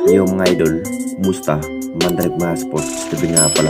Yo mga idol, kumusta? Mandarig mga sports, tabi nga pala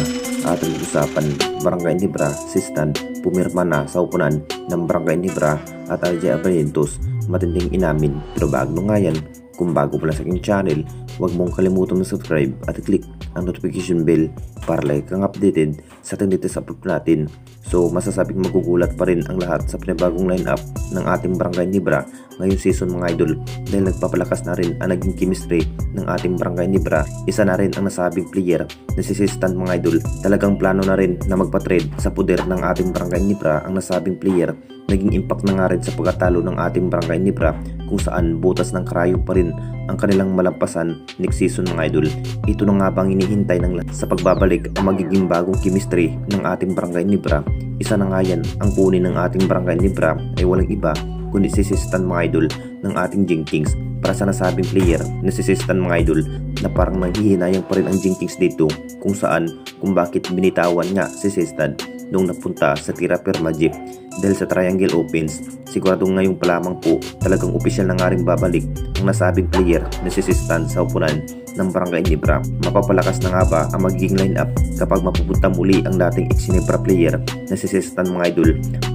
ating usapan. Barangay Nibra, Sistan, pumirma na sa upunan ng Barangay Nibra at RJ Abarientos. Matinding inamin, pero bago nga yan, kung bago pala sa aking channel, huwag mong kalimutan na subscribe at i-click ang notification bell para like kang updated sa ating latest upload natin. So masasabing magugulat pa rin ang lahat sa pinabagong lineup ng ating Barangay Nibra ngayong season mga idol, dahil nagpapalakas na rin ang naging chemistry ng ating Barangay Nibra. Isa na rin ang nasabing player na si Sistan mga idol. Talagang plano na rin na magpa-trade sa poder ng ating Barangay Nibra ang nasabing player. Naging impact na nga rin sa pagkatalo ng ating Barangay Nibra, kung saan butas ng karayom pa rin ang kanilang malampasan next season mga idol. Ito na nga bang hinihintay ng lahat sa pagbabalik ang magiging bagong chemistry ng ating Barangay Nibra. Isa na nga yan ang kunin ng ating Barangay Nibra ay walang iba kundi si Sistan mga idol ng ating Jinkings. Para sa nasabing player na si Sistan mga idol, na parang nanghihinayang pa rin ang Jinkings dito, kung bakit binitawan nga si Sistan nung napunta sa Tira Permajeep. Dahil sa Triangle Opens, sigurado ngayong pa lamang po talagang opisyal na nga rin babalik ang nasabing player na si Sistan sa upunan ng Barangay Nibra. Mapapalakas na nga ba ang magiging lineup kapag mapupunta muli ang dating ex-Nibra player na si Sistan mga idol?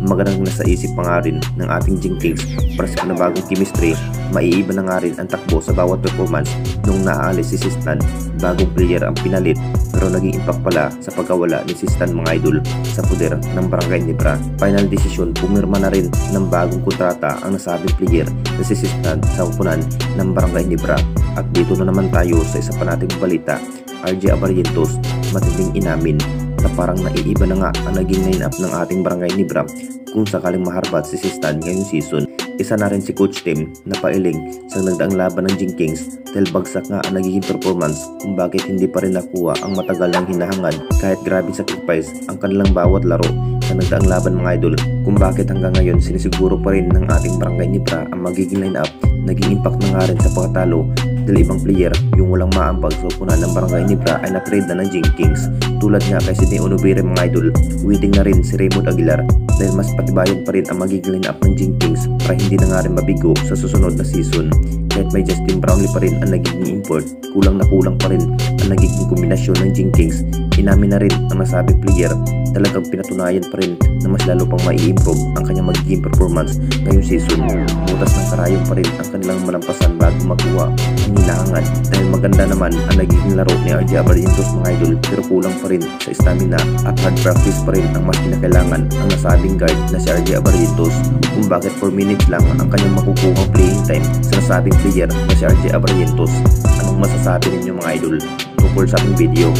Magandang nasa isip pa nga rin ng ating Jinkings para sa panabagong chemistry. Maiiba na nga rin ang takbo sa bawat performance nung naaalis si Sistan. Bagong player ang pinalit, pero naging impact pala sa pagkawala ni Sistan mga idol sa poder ng Barangay Nibra. Final decision, pumirma na rin ng bagong kontrata ang nasabing player na si Sistan sa upunan ng Barangay Nibra. At dito na naman tayo sa isa pa nating balita. RJ Abarientos matinding inamin na parang naiiba na nga ang naging line-up ng ating Barangay Nibra kung sakaling maharbat si Sistan ngayong season. Isa na rin si Coach Tim na pailing sa nagdaang laban ng Jinkings dahil bagsak nga ang nagiging performance kung bakit hindi pa rin nakuha ang matagal ng hinahangad kahit grabe sacrifice ang kanilang bawat laro sa nagdaang laban mga idol. Kung bakit hanggang ngayon sinisiguro pa rin ng ating Barangay Nibra ang magiging line-up. Naging impact na nga rin sa pagkatalo dahil ibang player yung walang maambag sa upunan ng Barangay Nibra ay na-trade na ng Jinkings. Tulad nga kay Sidney Onubire mga idol, waiting na rin si Raymond Aguilar dahil mas patibayan pa rin ang magiging line-up ng Jinkings para hindi na nga rin mabigo sa susunod na season. Kahit may Justin Brownlee pa rin ang nagiging import, kulang na kulang pa rin ang nagiging kombinasyon ng Jinkings. Inamin na rin ang nasabing player, talagang pinatunayan pa rin na mas lalo pang mai-improve ang kanyang magiging performance ngayong season. Butas ng karayom pa rin ang kanilang malampasan bago makuha ang hinahangan, dahil maganda naman ang nagiging laro ni RJ Abarientos mga idol, pero kulang pa rin sa stamina at hard practice pa rin ang mas kinakailangan ang nasabing guard na si RJ Abarientos. Kung bakit 4 minutes lang ang kanyang makukuhang playing time sa nasabing player na si RJ Abarientos. Anong masasabi ninyo mga idol tungkol sa ating video?